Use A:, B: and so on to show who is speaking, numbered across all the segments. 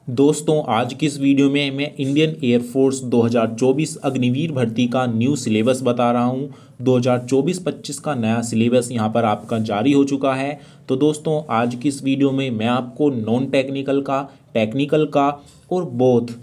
A: दोस्तों आज की इस वीडियो में मैं इंडियन एयरफोर्स 2024 अग्निवीर भर्ती का न्यू सिलेबस बता रहा हूं। 2024-25 का नया सिलेबस यहां पर आपका जारी हो चुका है। तो दोस्तों आज की इस वीडियो में मैं आपको नॉन टेक्निकल का, टेक्निकल का और बोथ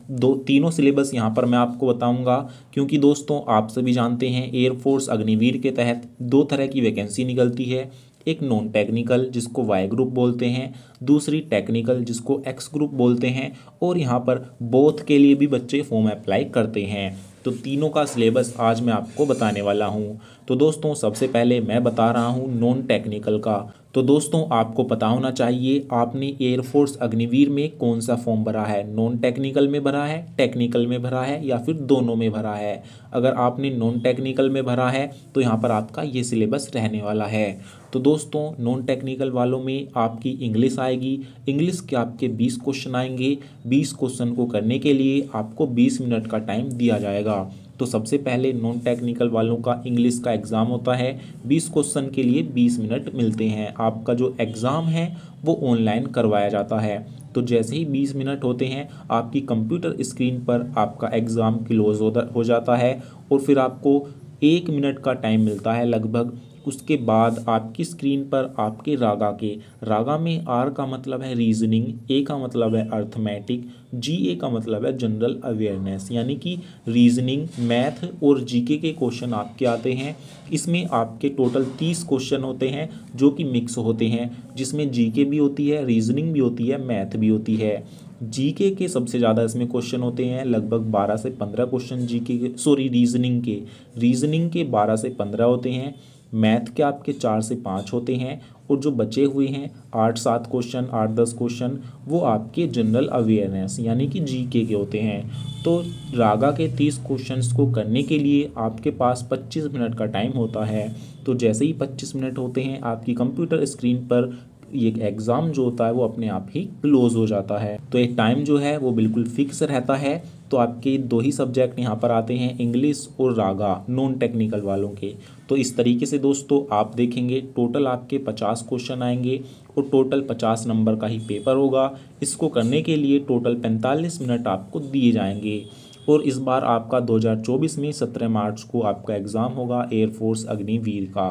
A: तीनों सिलेबस यहां पर मैं आपको बताऊंगा, क्योंकि दोस्तों आप सभी जानते हैं एयरफोर्स अग्निवीर के तहत दो तरह की वैकेंसी निकलती है। एक नॉन टेक्निकल जिसको वाई ग्रुप बोलते हैं, दूसरी टेक्निकल जिसको एक्स ग्रुप बोलते हैं, और यहाँ पर बोथ के लिए भी बच्चे फॉर्म अप्लाई करते हैं। तो तीनों का सिलेबस आज मैं आपको बताने वाला हूँ। तो दोस्तों सबसे पहले मैं बता रहा हूँ नॉन टेक्निकल का। तो दोस्तों आपको पता होना चाहिए आपने एयरफोर्स अग्निवीर में कौन सा फॉर्म भरा है, नॉन टेक्निकल में भरा है, टेक्निकल में भरा है या फिर दोनों में भरा है। अगर आपने नॉन टेक्निकल में भरा है तो यहाँ पर आपका ये सिलेबस रहने वाला है। तो दोस्तों नॉन टेक्निकल वालों में आपकी इंग्लिश आएगी। इंग्लिश के आपके 20 क्वेश्चन आएंगे। 20 क्वेश्चन को करने के लिए आपको 20 मिनट का टाइम दिया जाएगा। तो सबसे पहले नॉन टेक्निकल वालों का इंग्लिश का एग्ज़ाम होता है। 20 क्वेश्चन के लिए 20 मिनट मिलते हैं। आपका जो एग्ज़ाम है वो ऑनलाइन करवाया जाता है। तो जैसे ही 20 मिनट होते हैं आपकी कंप्यूटर स्क्रीन पर आपका एग्ज़ाम क्लोज हो जाता है और फिर आपको 1 मिनट का टाइम मिलता है लगभग। उसके बाद आपकी स्क्रीन पर आपके रागा में आर का मतलब है रीजनिंग, ए का मतलब है अर्थमेटिक, जी ए का मतलब है जनरल अवेयरनेस, यानी कि रीजनिंग, मैथ और जीके के क्वेश्चन आपके आते हैं। इसमें आपके टोटल 30 क्वेश्चन होते हैं जो कि मिक्स होते हैं, जिसमें जीके भी होती है, रीजनिंग भी होती है, मैथ भी होती है। जीके के सबसे ज़्यादा इसमें क्वेश्चन होते हैं, लगभग 12 से 15 क्वेश्चन जीके के, सॉरी रीजनिंग के 12 से 15 होते हैं। मैथ के आपके 4 से 5 होते हैं और जो बचे हुए हैं 8-7 क्वेश्चन, 8-10 क्वेश्चन, वो आपके जनरल अवेयरनेस यानी कि जीके के होते हैं। तो रागा के 30 क्वेश्चंस को करने के लिए आपके पास 25 मिनट का टाइम होता है। तो जैसे ही 25 मिनट होते हैं आपकी कंप्यूटर स्क्रीन पर ये एग्ज़ाम जो होता है वो अपने आप ही क्लोज हो जाता है। तो एक टाइम जो है वो बिल्कुल फिक्स रहता है। तो आपके दो ही सब्जेक्ट यहाँ पर आते हैं, इंग्लिश और रागा, नॉन टेक्निकल वालों के। तो इस तरीके से दोस्तों आप देखेंगे टोटल आपके 50 क्वेश्चन आएंगे और टोटल 50 नंबर का ही पेपर होगा। इसको करने के लिए टोटल 45 मिनट आपको दिए जाएंगे। और इस बार आपका 2024 में 17 मार्च को आपका एग्ज़ाम होगा एयरफोर्स अग्निवीर का।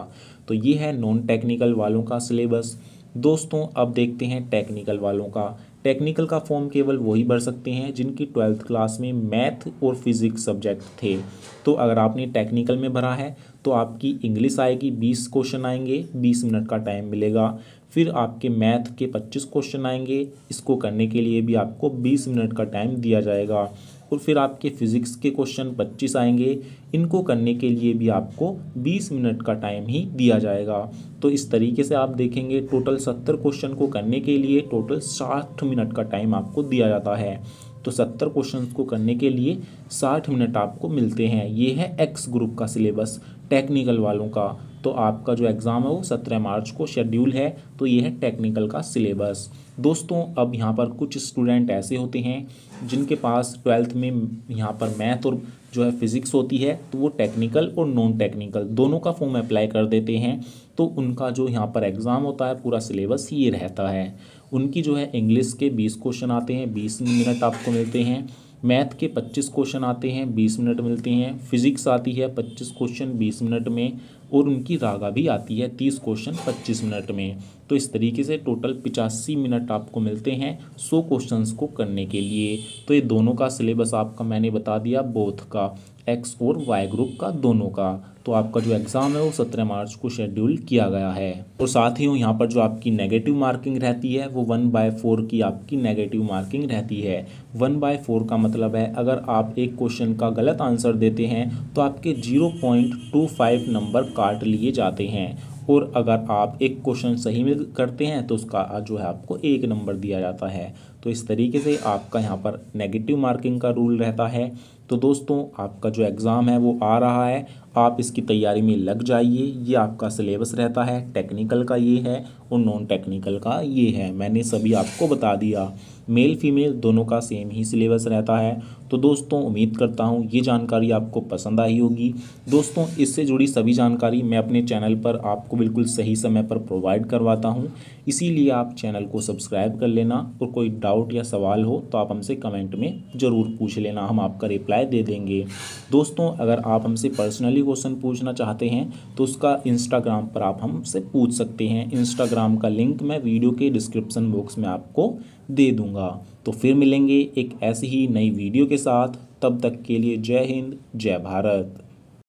A: तो ये है नॉन टेक्निकल वालों का सिलेबस। दोस्तों अब देखते हैं टेक्निकल वालों का। टेक्निकल का फॉर्म केवल वही भर सकते हैं जिनकी 12th क्लास में मैथ और फिजिक्स सब्जेक्ट थे। तो अगर आपने टेक्निकल में भरा है तो आपकी इंग्लिश आएगी, 20 क्वेश्चन आएंगे, 20 मिनट का टाइम मिलेगा। फिर आपके मैथ के 25 क्वेश्चन आएंगे, इसको करने के लिए भी आपको 20 मिनट का टाइम दिया जाएगा। और फिर आपके फिज़िक्स के क्वेश्चन 25 आएंगे, इनको करने के लिए भी आपको 20 मिनट का टाइम ही दिया जाएगा। तो इस तरीके से आप देखेंगे टोटल 70 क्वेश्चन को करने के लिए टोटल 60 मिनट का टाइम आपको दिया जाता है। तो 70 क्वेश्चन को करने के लिए 60 मिनट आपको मिलते हैं। ये है एक्स ग्रुप का सिलेबस टेक्निकल वालों का। तो आपका जो एग्ज़ाम है वो 17 मार्च को शेड्यूल है। तो ये है टेक्निकल का सिलेबस। दोस्तों अब यहाँ पर कुछ स्टूडेंट ऐसे होते हैं जिनके पास 12th में यहाँ पर मैथ और जो है फिज़िक्स होती है, तो वो टेक्निकल और नॉन टेक्निकल दोनों का फॉर्म अप्लाई कर देते हैं। तो उनका जो यहाँ पर एग्ज़ाम होता है पूरा सिलेबस ये रहता है। उनकी जो है इंग्लिश के 20 क्वेश्चन आते हैं, 20 मिनट आपको मिलते हैं। मैथ के 25 क्वेश्चन आते हैं, 20 मिनट मिलते हैं। फिजिक्स आती है 25 क्वेश्चन 20 मिनट में, और उनकी रागा भी आती है 30 क्वेश्चन 25 मिनट में। तो इस तरीके से टोटल 85 मिनट आपको मिलते हैं 100 क्वेश्चंस को करने के लिए। तो ये दोनों का सिलेबस आपका मैंने बता दिया, बोथ का, एक्स और वाई ग्रुप का, दोनों का। तो आपका जो एग्ज़ाम है वो 17 मार्च को शेड्यूल किया गया है। और साथ ही यहाँ पर जो आपकी नेगेटिव मार्किंग रहती है वो 1/4 की आपकी नेगेटिव मार्किंग रहती है। 1/4 का मतलब है अगर आप एक क्वेश्चन का गलत आंसर देते हैं तो आपके 0.25 नंबर काट लिए जाते हैं, और अगर आप एक क्वेश्चन सही में करते हैं तो उसका जो है आपको 1 नंबर दिया जाता है। तो इस तरीके से आपका यहाँ पर नेगेटिव मार्किंग का रूल रहता है। तो दोस्तों आपका जो एग्ज़ाम है वो आ रहा है, आप इसकी तैयारी में लग जाइए। ये आपका सिलेबस रहता है, टेक्निकल का ये है और नॉन टेक्निकल का ये है। मैंने सभी आपको बता दिया। मेल फीमेल दोनों का सेम ही सिलेबस रहता है। तो दोस्तों उम्मीद करता हूँ ये जानकारी आपको पसंद आई होगी। दोस्तों इससे जुड़ी सभी जानकारी मैं अपने चैनल पर आपको बिल्कुल सही समय पर प्रोवाइड करवाता हूँ, इसीलिए आप चैनल को सब्सक्राइब कर लेना। और कोई डाउट या सवाल हो तो आप हमसे कमेंट में ज़रूर पूछ लेना, हम आपका रिप्लाई दे देंगे। दोस्तों अगर आप हमसे पर्सनली क्वेश्चन पूछना चाहते हैं तो उसका इंस्टाग्राम पर आप हमसे पूछ सकते हैं। इंस्टाग्राम का लिंक मैं वीडियो के डिस्क्रिप्शन बॉक्स में आपको दे दूंगा। तो फिर मिलेंगे एक ऐसी ही नई वीडियो के साथ, तब तक के लिए जय हिंद जय भारत।